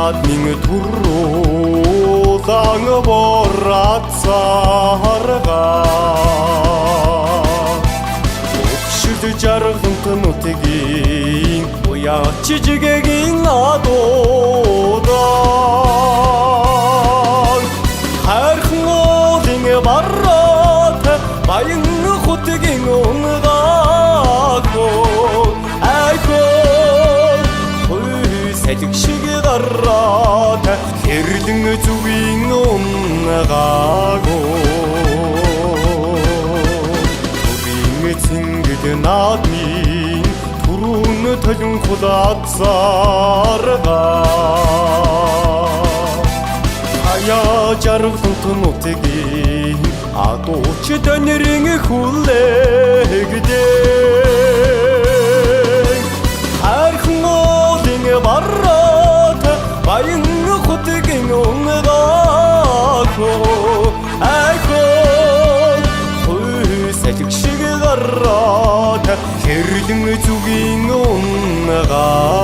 наадмын түрүү дан бораад саргаа өгшөд жаргалт нутгийн уяач жигэгийн адуудан хайрхан уулын бараад баян хотгийн унгаагоо салхи шиг гараад хэрлэн зүгийн унгаагоо төрийн цэнгэл наадмын түрүүн толон хулаад саргаа хаяа жаргалт нутгийн адууч донэрийн хүлээгдээ хайрхан уулын бараад баян хотгийн унгаагоо салхи шиг гараад хэрлэн зүгийн унгаагоо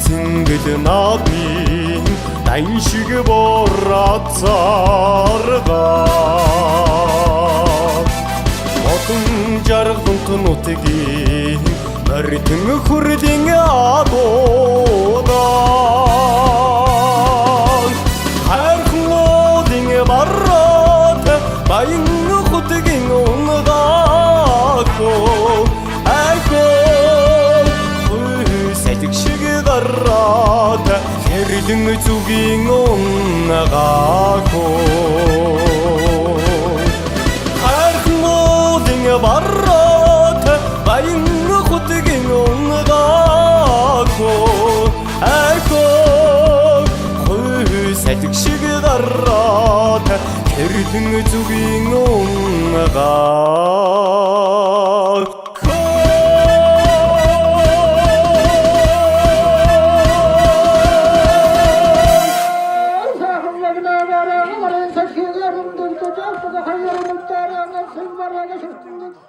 цэнгэл наадмын дан шиг бораад саргаа мотон жаргалт нутгийн баритэн хүрдэн адуудан хайрхан уулын бараад баян хотгийн унгаагоо салхи шиг гараад хэрлэн зүгийн унгаагоо хайрхан уулын бараад баян хотгийн унгаагоо салхи шиг гараад хэрлэн зүгийн унгаагоо Hayırlı mutlu, hayırlı mutlu, hayırlı mutlu, hayırlı mutlu,